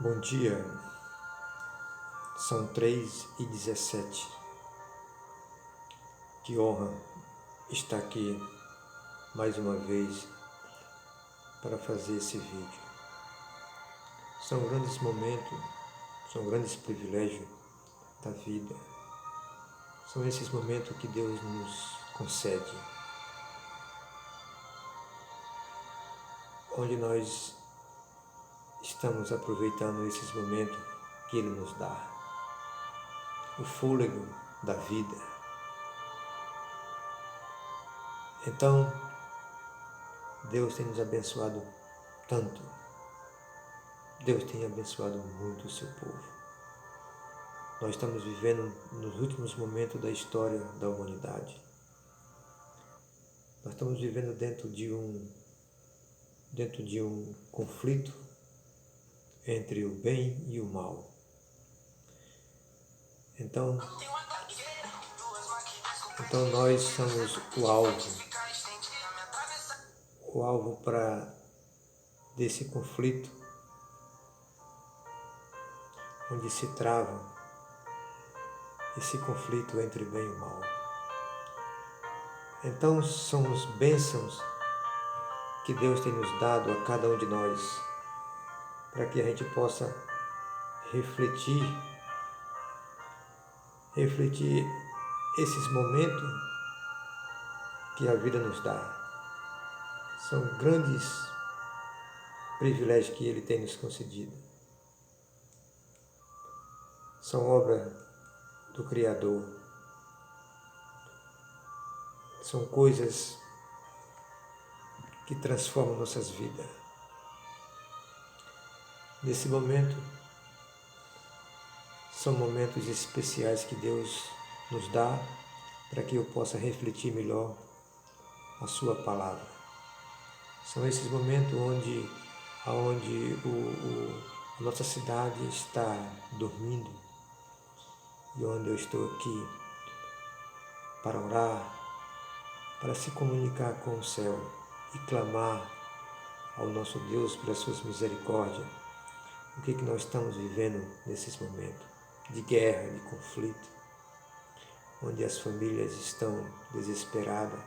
Bom dia, são 3h17. Que honra estar aqui mais uma vez para fazer esse vídeo. São grandes momentos, são grandes privilégios da vida. São esses momentos que Deus nos concede, onde nós estamos aproveitando esses momentos que Ele nos dá, o fôlego da vida. Então, Deus tem nos abençoado tanto. Deus tem abençoado muito o seu povo. Nós estamos vivendo nos últimos momentos da história da humanidade. Nós estamos vivendo dentro de um conflito entre o bem e o mal. Então nós somos o alvo desse conflito, onde se trava esse conflito entre o bem e o mal. Então são as bênçãos que Deus tem nos dado a cada um de nós, para que a gente possa refletir esses momentos que a vida nos dá. São grandes privilégios que Ele tem nos concedido. São obra do Criador. São coisas que transformam nossas vidas. Nesse momento, são momentos especiais que Deus nos dá para que eu possa refletir melhor a Sua palavra. São esses momentos onde a nossa cidade está dormindo e onde eu estou aqui para orar, para se comunicar com o céu e clamar ao nosso Deus pelas suas misericórdias. O que nós estamos vivendo nesses momentos de guerra, de conflito, onde as famílias estão desesperadas,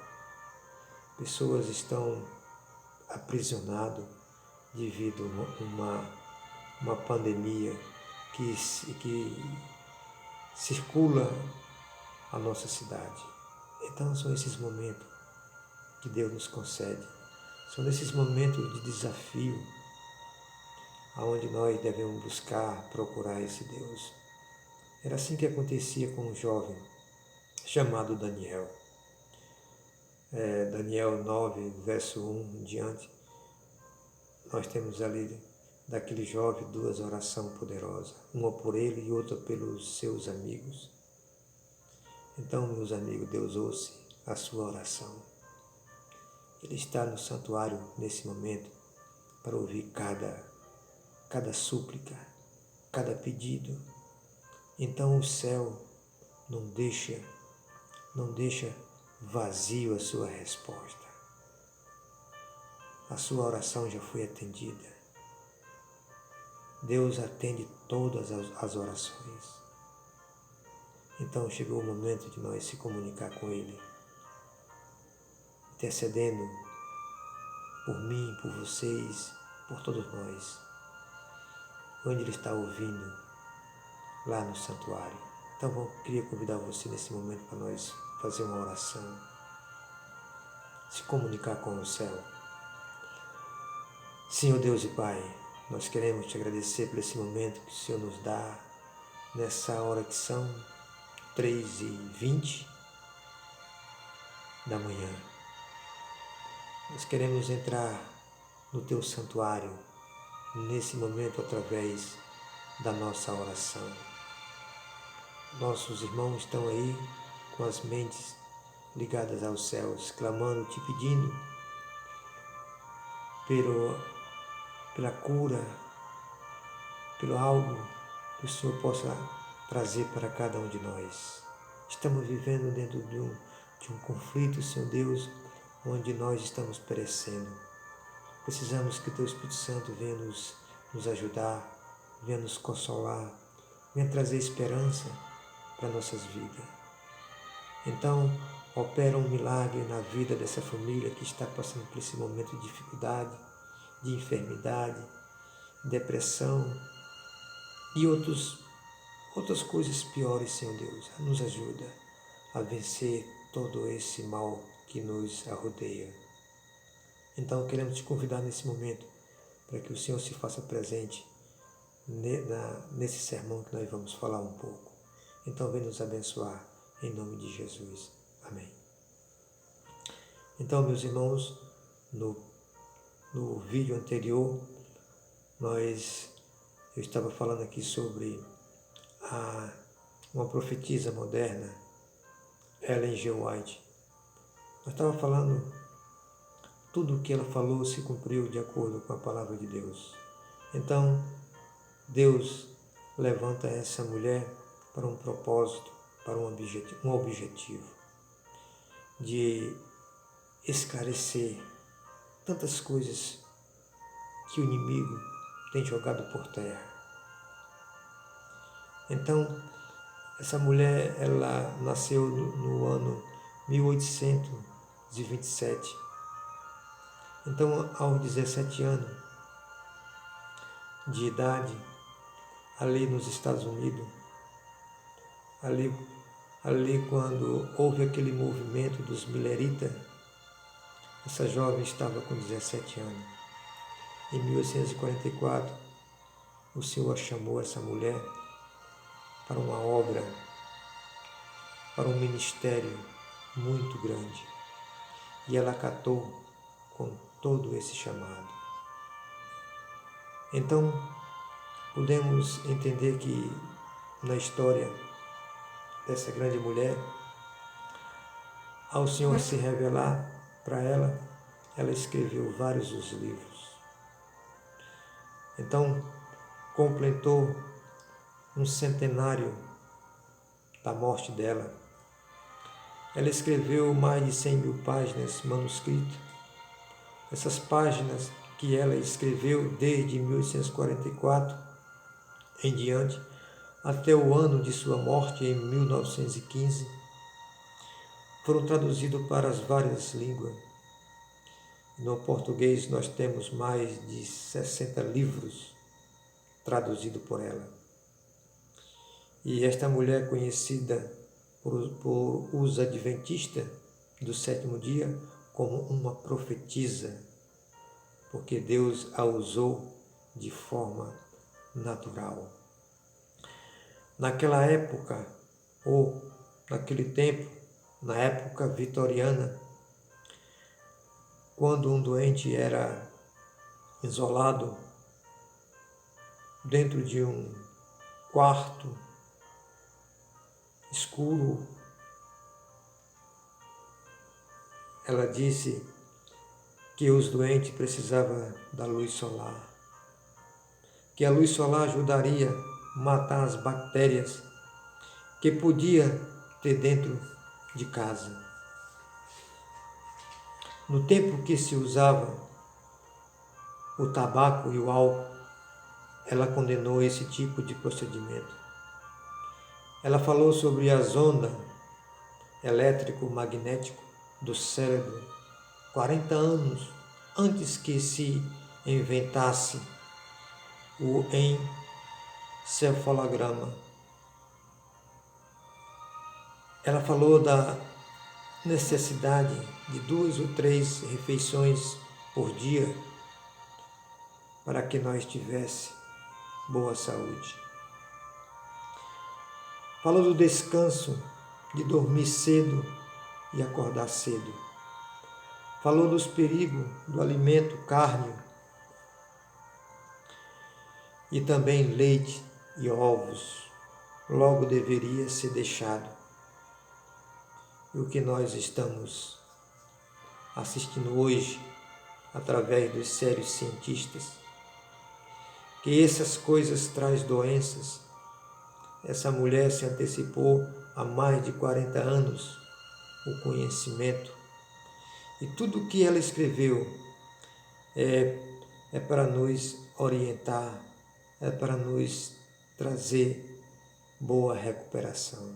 pessoas estão aprisionadas devido a uma pandemia que circula a nossa cidade. Então são esses momentos que Deus nos concede. São nesses momentos de desafio aonde nós devemos procurar esse Deus. Era assim que acontecia com um jovem chamado Daniel. Daniel 9, verso 1 em diante, nós temos ali daquele jovem 2 orações poderosas, uma por ele e outra pelos seus amigos. Então, meus amigos, Deus ouça a sua oração. Ele está no santuário nesse momento para ouvir cada súplica, cada pedido. Então o céu não deixa vazio a sua resposta. A sua oração já foi atendida. Deus atende todas as orações. Então chegou o momento de nós se comunicar com Ele, intercedendo por mim, por vocês, por todos nós, onde Ele está ouvindo, lá no santuário. Então eu queria convidar você nesse momento para nós fazer uma oração, se comunicar com o céu. Senhor Deus e Pai, nós queremos te agradecer por esse momento que o Senhor nos dá, nessa hora que são 3h20 da manhã. Nós queremos entrar no Teu santuário, nesse momento, através da nossa oração. Nossos irmãos estão aí com as mentes ligadas aos céus, clamando, te pedindo pela cura, pelo algo que o Senhor possa trazer para cada um de nós. Estamos vivendo dentro de um conflito, Senhor Deus, onde nós estamos perecendo. Precisamos que o Teu Espírito Santo venha nos ajudar venha nos consolar, venha trazer esperança para nossas vidas. Então, opera um milagre na vida dessa família que está passando por esse momento de dificuldade, de enfermidade, depressão e outras coisas piores, Senhor Deus. Nos ajuda a vencer todo esse mal que nos rodeia. Então, queremos te convidar nesse momento para que o Senhor se faça presente nesse sermão que nós vamos falar um pouco. Então, vem nos abençoar em nome de Jesus. Amém. Então, meus irmãos, no vídeo anterior, eu estava falando aqui sobre uma profetisa moderna, Ellen G. White. Eu estava falando, tudo o que ela falou se cumpriu de acordo com a palavra de Deus. Então, Deus levanta essa mulher para um propósito, para um objetivo de esclarecer tantas coisas que o inimigo tem jogado por terra. Então, essa mulher, ela nasceu no ano 1827. Então, aos 17 anos de idade, ali nos Estados Unidos, ali quando houve aquele movimento dos mileritas, essa jovem estava com 17 anos. Em 1844, o Senhor chamou essa mulher para uma obra, para um ministério muito grande. E ela acatou com todo esse chamado. Então, podemos entender que na história dessa grande mulher, ao Senhor se revelar para ela, ela escreveu vários dos livros. Então, completou um centenário da morte dela. Ela escreveu mais de 100.000 páginas manuscritas. Essas páginas que ela escreveu desde 1844 em diante, até o ano de sua morte, em 1915, foram traduzidos para as várias línguas. No português nós temos mais de 60 livros traduzidos por ela. E esta mulher, conhecida por os adventistas do sétimo dia como uma profetisa, porque Deus a usou de forma natural. Naquela época, ou naquele tempo, na época vitoriana, quando um doente era isolado dentro de um quarto escuro, ela disse que os doentes precisavam da luz solar, que a luz solar ajudaria a matar as bactérias que podia ter dentro de casa. No tempo que se usava o tabaco e o álcool, ela condenou esse tipo de procedimento. Ela falou sobre as ondas elétrico-magnético do cérebro 40 anos antes que se inventasse o encefalograma. Ela falou da necessidade de 2 ou 3 refeições por dia para que nós tivéssemos boa saúde. Falou do descanso, de dormir cedo e acordar cedo. Falou dos perigos do alimento carne e também leite e ovos. Logo deveria ser deixado. E o que nós estamos assistindo hoje, através dos sérios cientistas, que essas coisas trazem doenças. Essa mulher se antecipou há mais de 40 anos o conhecimento. E tudo o que ela escreveu é para nos orientar é para nos trazer boa recuperação.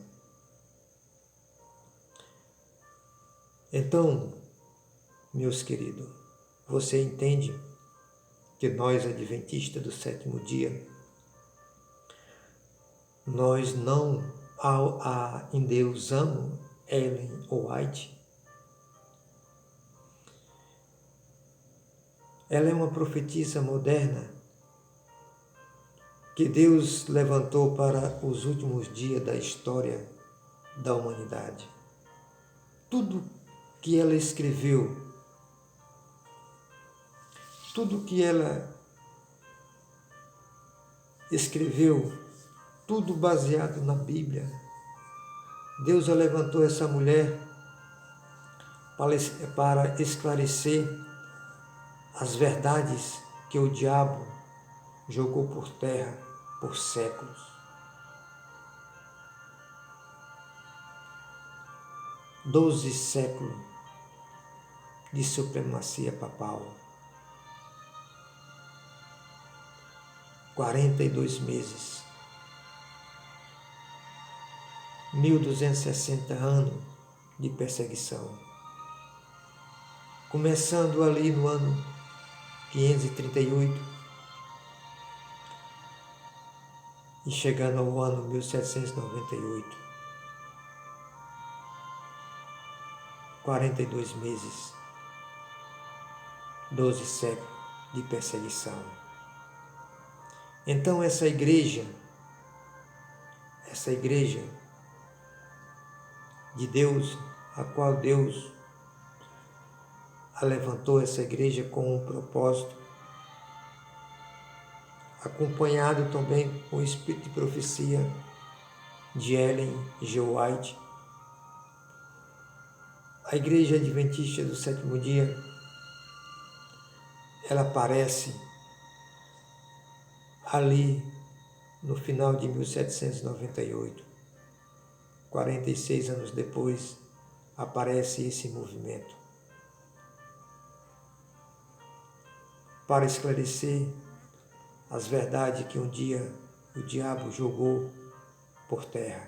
Então, meus queridos, você entende que nós, adventistas do sétimo dia, nós não endeusamos Ellen White? Ela é uma profetisa moderna que Deus levantou para os últimos dias da história da humanidade. Tudo que ela escreveu, tudo que ela escreveu, tudo baseado na Bíblia. Deus levantou essa mulher para esclarecer as verdades que o diabo jogou por terra por séculos. 12 séculos de supremacia papal. 42 meses. 1260 anos de perseguição. Começando ali no ano 538 e chegando ao ano 1798. 42 meses, 12 séculos de perseguição. Então essa igreja de Deus, a qual Deus levantou essa igreja com um propósito, acompanhado também com o espírito de profecia de Ellen G. White. A igreja adventista do sétimo dia, ela aparece ali no final de 1798. 46 anos depois, aparece esse movimento para esclarecer as verdades que um dia o diabo jogou por terra.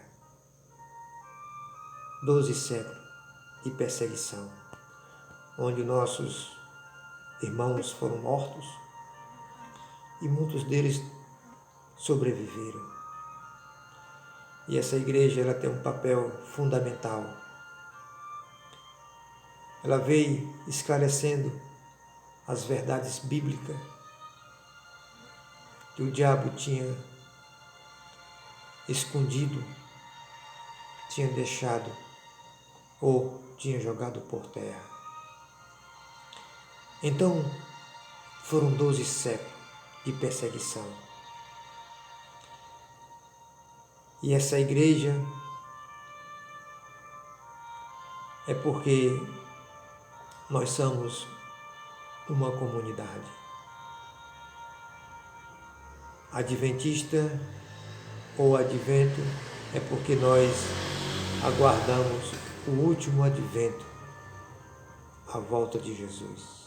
12 séculos de perseguição, onde nossos irmãos foram mortos e muitos deles sobreviveram. E essa igreja, ela tem um papel fundamental. Ela veio esclarecendo as verdades bíblicas que o diabo tinha escondido, tinha deixado ou tinha jogado por terra. Então, foram 12 séculos de perseguição. E essa igreja é porque nós somos uma comunidade adventista ou advento, é porque nós aguardamos o último advento, a volta de Jesus.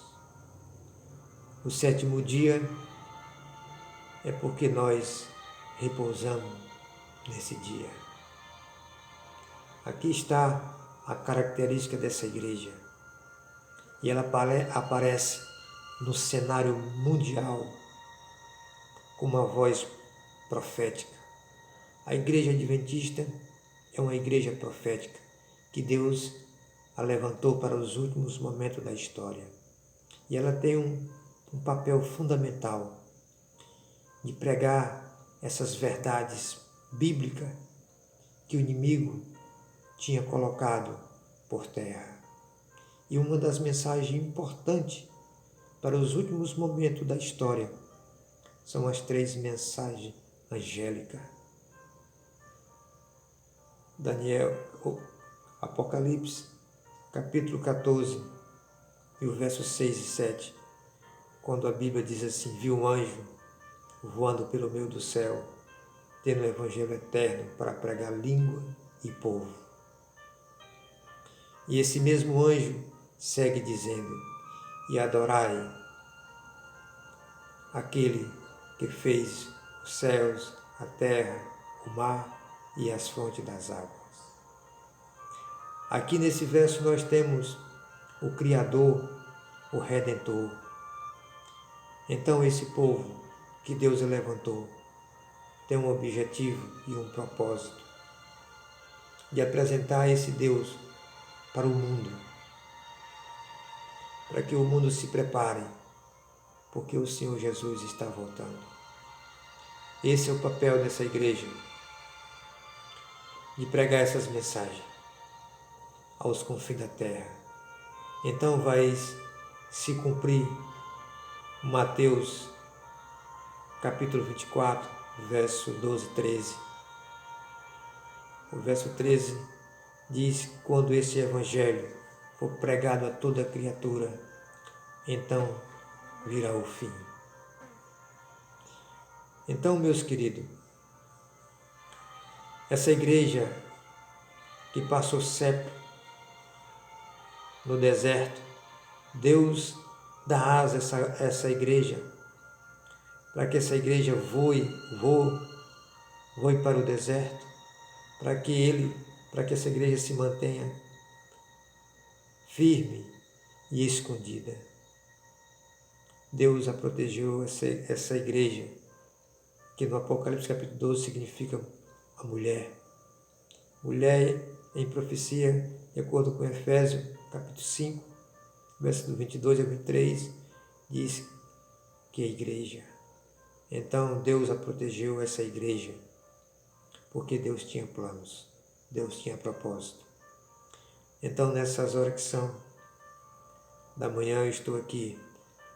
O sétimo dia é porque nós repousamos nesse dia. Aqui está a característica dessa igreja. E ela aparece no cenário mundial com uma voz profética. A igreja adventista é uma igreja profética que Deus a levantou para os últimos momentos da história. E ela tem um papel fundamental de pregar essas verdades bíblicas que o inimigo tinha colocado por terra. E uma das mensagens importantes para os últimos momentos da história são as 3 mensagens angélicas. Apocalipse, capítulo 14, e o verso 6 e 7, quando a Bíblia diz assim: vi um anjo voando pelo meio do céu, tendo o evangelho eterno para pregar língua e povo. E esse mesmo anjo segue dizendo: e adorai aquele que fez o os céus, a terra, o mar e as fontes das águas. Aqui nesse verso nós temos o Criador, o Redentor. Então esse povo que Deus levantou tem um objetivo e um propósito de apresentar esse Deus para o mundo, para que o mundo se prepare, porque o Senhor Jesus está voltando. Esse é o papel dessa igreja, de pregar essas mensagens aos confins da terra. Então vai se cumprir Mateus capítulo 24, verso 12 e 13. O verso 13 diz: quando esse evangelho for pregado a toda criatura, então virá o fim. Então, meus queridos, essa igreja que passou século no deserto, Deus dá asa a essa igreja, para que essa igreja voe para o deserto, para que essa igreja se mantenha firme e escondida. Deus a protegeu, essa igreja, que no Apocalipse capítulo 12 significa a mulher. Mulher em profecia, de acordo com Efésios capítulo 5, versos 22 a 23, diz que é a igreja. Então Deus a protegeu, essa igreja, porque Deus tinha planos, Deus tinha propósito. Então nessas horas que são da manhã eu estou aqui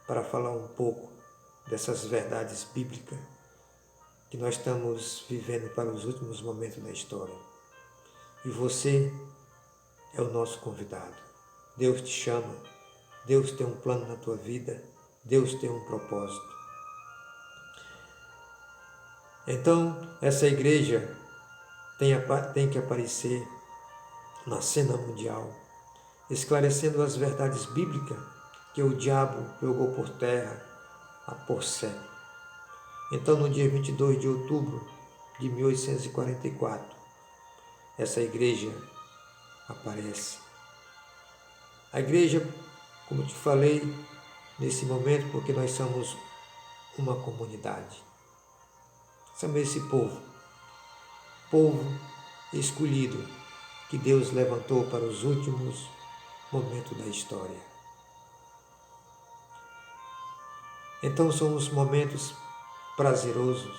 para falar um pouco dessas verdades bíblicas que nós estamos vivendo para os últimos momentos da história. E você é o nosso convidado. Deus te chama, Deus tem um plano na tua vida, Deus tem um propósito. Então, essa igreja tem que aparecer na cena mundial, esclarecendo as verdades bíblicas que o diabo jogou por terra há por século. Então, no dia 22 de outubro de 1844, essa igreja aparece. A igreja, como te falei, nesse momento, porque nós somos uma comunidade. Somos esse povo escolhido, que Deus levantou para os últimos momentos da história. Então são os momentos prazerosos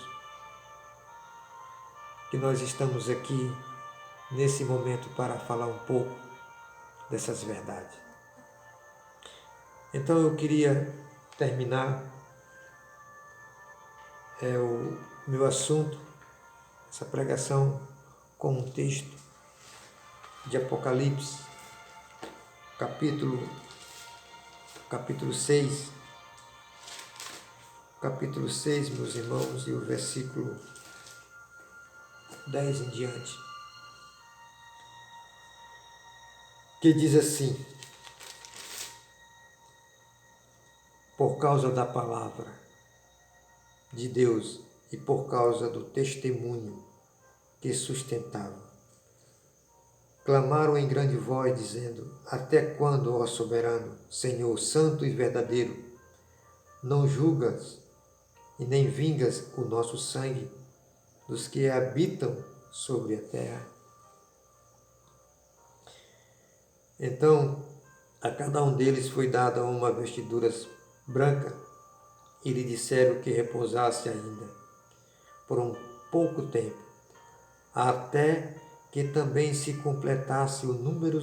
que nós estamos aqui nesse momento para falar um pouco dessas verdades. Então eu queria terminar o meu assunto, essa pregação, com um texto de Apocalipse, capítulo 6, meus irmãos, e o versículo 10 em diante, que diz assim: por causa da palavra de Deus e por causa do testemunho que sustentava, clamaram em grande voz, dizendo: até quando, ó soberano, Senhor, santo e verdadeiro, não julgas e nem vingas o nosso sangue dos que habitam sobre a terra? Então a cada um deles foi dada uma vestidura branca, e lhe disseram que repousasse ainda por um pouco tempo, até que também se completasse o número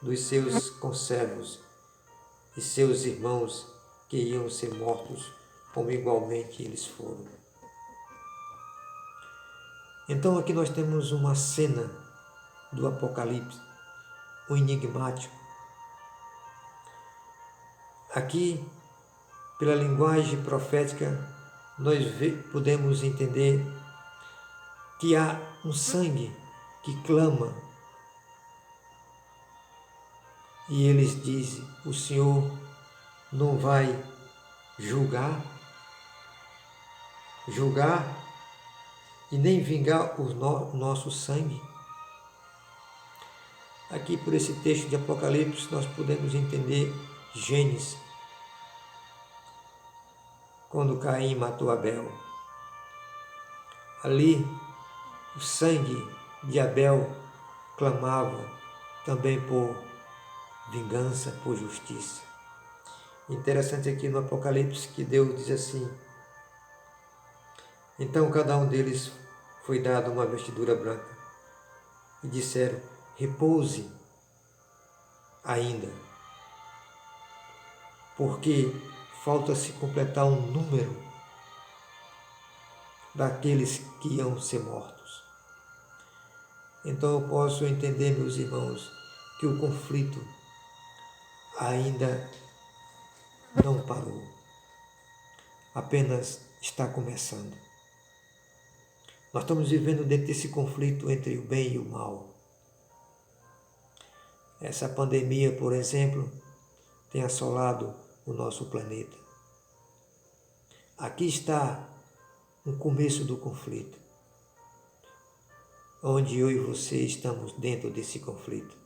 dos seus conservos e seus irmãos que iam ser mortos, como igualmente eles foram. Então aqui nós temos uma cena do Apocalipse, o enigmático. Aqui, pela linguagem profética, nós podemos entender que há um sangue que clama, e eles dizem: o Senhor não vai julgar e nem vingar o nosso sangue. Aqui, por esse texto de Apocalipse, nós podemos entender Gênesis, quando Caim matou Abel. Ali, o sangue de Abel clamava também por vingança, por justiça. Interessante aqui no Apocalipse que Deus diz assim: então cada um deles foi dado uma vestidura branca e disseram: repouse ainda, porque falta-se completar um número daqueles que iam ser mortos. Então eu posso entender, meus irmãos, que o conflito ainda não parou, apenas está começando. Nós estamos vivendo dentro desse conflito entre o bem e o mal. Essa pandemia, por exemplo, tem assolado o nosso planeta. Aqui está o começo do conflito, onde eu e você estamos dentro desse conflito,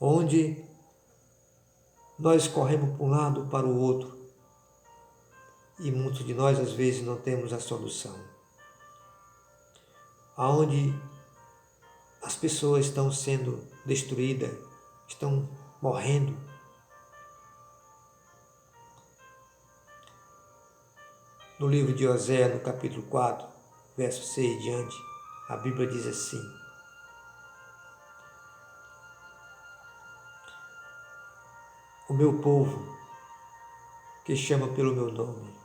onde nós corremos para um lado para o outro e muitos de nós às vezes não temos a solução, aonde as pessoas estão sendo destruídas, estão morrendo. No livro de Oséias, no capítulo 4, verso 6 e diante, a Bíblia diz assim: o meu povo, que chama pelo meu nome,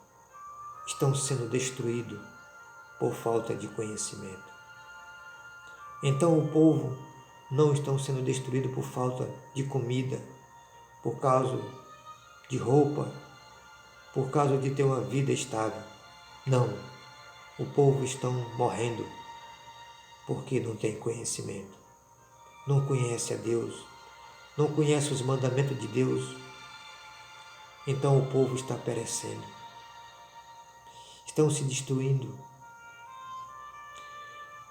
estão sendo destruídos por falta de conhecimento. Então o povo não estão sendo destruído por falta de comida, por causa de roupa, por causa de ter uma vida estável. Não, o povo está morrendo porque não tem conhecimento, não conhece a Deus, não conhece os mandamentos de Deus. Então o povo está perecendo, estão se destruindo.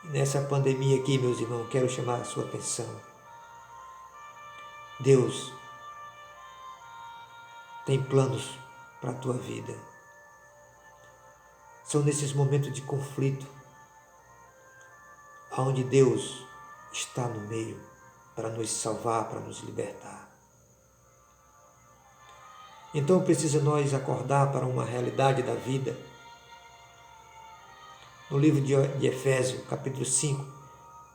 Nessa pandemia aqui, meus irmãos, quero chamar a sua atenção. Deus tem planos para a tua vida. São nesses momentos de conflito onde Deus está no meio para nos salvar, para nos libertar. Então precisa nós acordar para uma realidade da vida. No livro de Efésios, capítulo 5,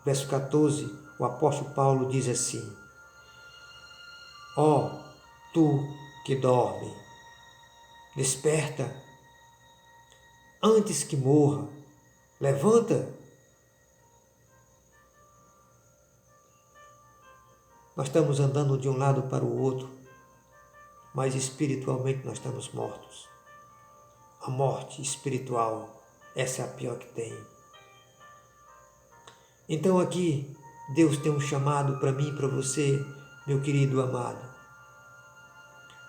verso 14, o apóstolo Paulo diz assim: ó, tu que dorme, desperta, antes que morra, levanta. Nós estamos andando de um lado para o outro, mas espiritualmente nós estamos mortos. A morte espiritual, essa é a pior que tem. Então aqui, Deus tem um chamado para mim e para você, meu querido amado.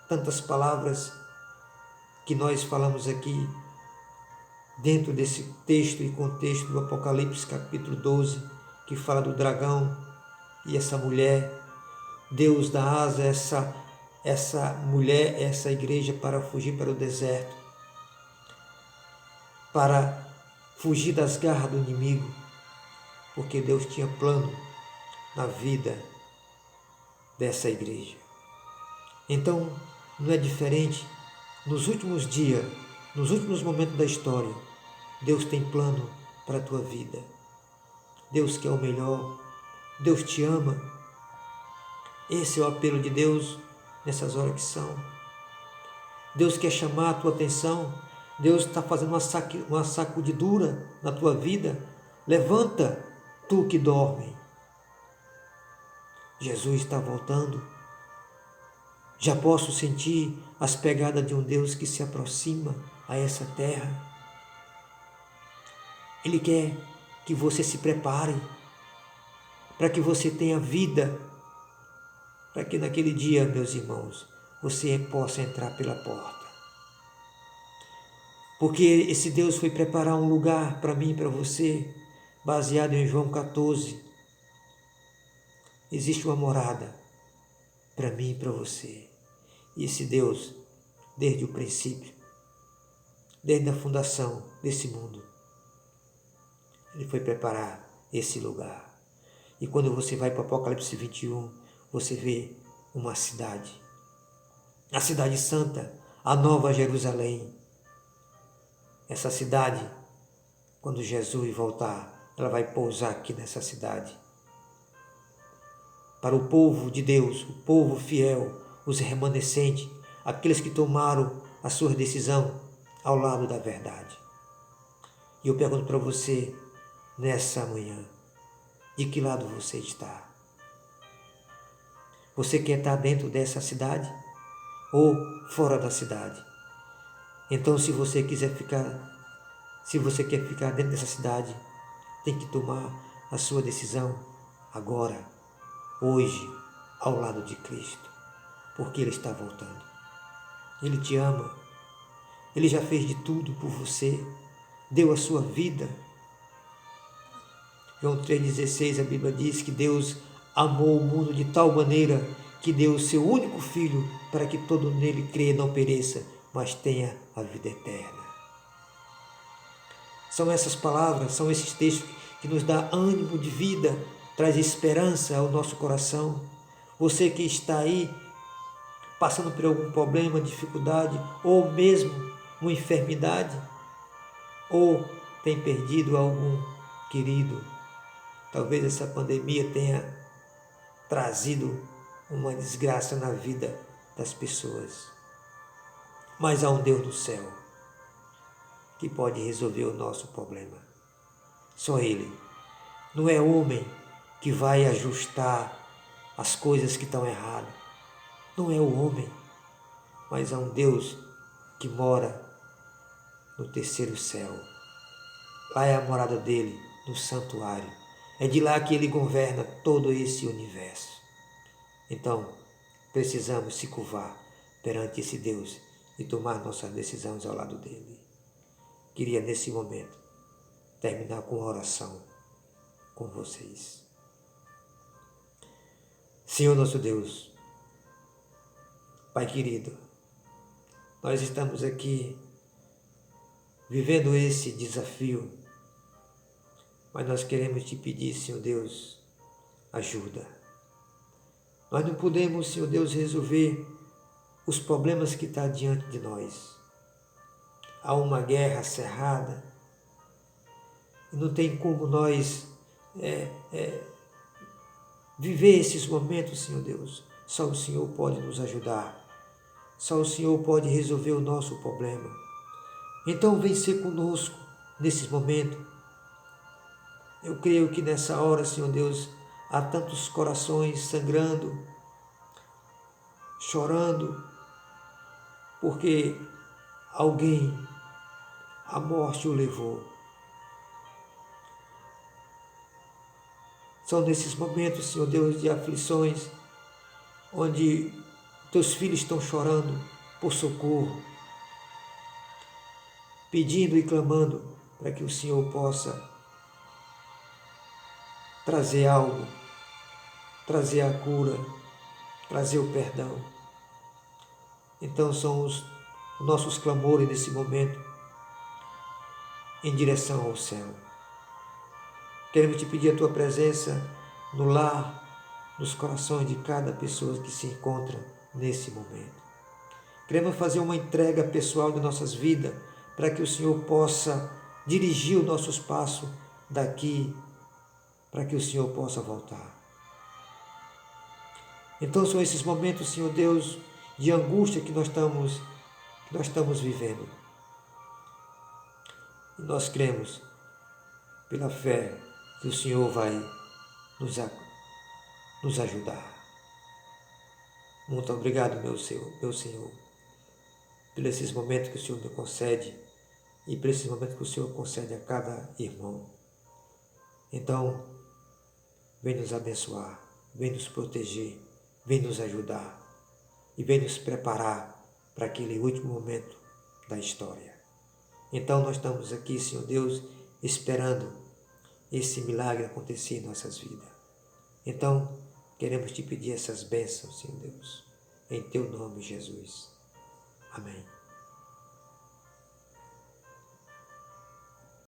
Tantas palavras que nós falamos aqui, dentro desse texto e contexto do Apocalipse capítulo 12, que fala do dragão e essa mulher. Deus dá asa a essa mulher, essa igreja, para fugir para o deserto, para fugir das garras do inimigo, porque Deus tinha plano na vida dessa igreja. Então, não é diferente. Nos últimos dias, nos últimos momentos da história, Deus tem plano para a tua vida. Deus quer o melhor. Deus te ama. Esse é o apelo de Deus nessas horas que são. Deus quer chamar a tua atenção. Deus está fazendo uma sacudidura na tua vida. Levanta, tu que dorme. Jesus está voltando. Já posso sentir as pegadas de um Deus que se aproxima a essa terra. Ele quer que você se prepare para que você tenha vida, para que naquele dia, meus irmãos, você possa entrar pela porta. Porque esse Deus foi preparar um lugar para mim e para você, baseado em João 14. Existe uma morada para mim e para você. E esse Deus, desde o princípio, desde a fundação desse mundo, Ele foi preparar esse lugar. E quando você vai para o Apocalipse 21, você vê uma cidade. A cidade santa, a Nova Jerusalém. Essa cidade, quando Jesus voltar, ela vai pousar aqui nessa cidade. Para o povo de Deus, o povo fiel, os remanescentes, aqueles que tomaram a sua decisão ao lado da verdade. E eu pergunto para você, nessa manhã, de que lado você está? Você quer estar dentro dessa cidade ou fora da cidade? Então, se você quer ficar dentro dessa cidade, tem que tomar a sua decisão agora, hoje, ao lado de Cristo, porque Ele está voltando. Ele te ama. Ele já fez de tudo por você, deu a sua vida. João 3,16, a Bíblia diz que Deus amou o mundo de tal maneira que deu o seu único Filho para que todo nele creia e não pereça, mas tenha a vida eterna. São essas palavras, são esses textos que nos dão ânimo de vida, traz esperança ao nosso coração. Você que está aí passando por algum problema, dificuldade, ou mesmo uma enfermidade, ou tem perdido algum querido, talvez essa pandemia tenha trazido uma desgraça na vida das pessoas. Mas há um Deus do céu que pode resolver o nosso problema. Só Ele. Não é homem que vai ajustar as coisas que estão erradas. Não é o homem, mas há um Deus que mora no terceiro céu. Lá é a morada dele, no santuário. É de lá que ele governa todo esse universo. Então, precisamos se curvar perante esse Deus e tomar nossas decisões ao lado dele. Queria, nesse momento, terminar com uma oração com vocês. Senhor nosso Deus, Pai querido, nós estamos aqui vivendo esse desafio, mas nós queremos te pedir, Senhor Deus, ajuda. Nós não podemos, Senhor Deus, resolver os problemas que estão diante de nós. Há uma guerra cerrada e não tem como nós viver esses momentos, Senhor Deus. Só o Senhor pode nos ajudar. Só o Senhor pode resolver o nosso problema. Então vem ser conosco nesses momentos. Eu creio que nessa hora, Senhor Deus, há tantos corações sangrando, chorando, porque alguém, a morte o levou. São nesses momentos, Senhor Deus, de aflições, onde teus filhos estão chorando por socorro, pedindo e clamando para que o Senhor possa trazer algo, trazer a cura, trazer o perdão. Então são os nossos clamores nesse momento em direção ao céu. Queremos te pedir a tua presença no lar, nos corações de cada pessoa que se encontra nesse momento. Queremos fazer uma entrega pessoal de nossas vidas para que o Senhor possa dirigir os nossos passos daqui, para que o Senhor possa voltar. Então são esses momentos, Senhor Deus, de angústia que nós estamos vivendo. E nós cremos, pela fé, que o Senhor vai nos ajudar. Muito obrigado, meu Senhor, por esses momentos que o Senhor me concede e por esses momentos que o Senhor concede a cada irmão. Então, vem nos abençoar, vem nos proteger, vem nos ajudar e vem nos preparar para aquele último momento da história. Então nós estamos aqui, Senhor Deus, esperando esse milagre acontecer em nossas vidas. Então, queremos te pedir essas bênçãos, Senhor Deus, em teu nome, Jesus. Amém.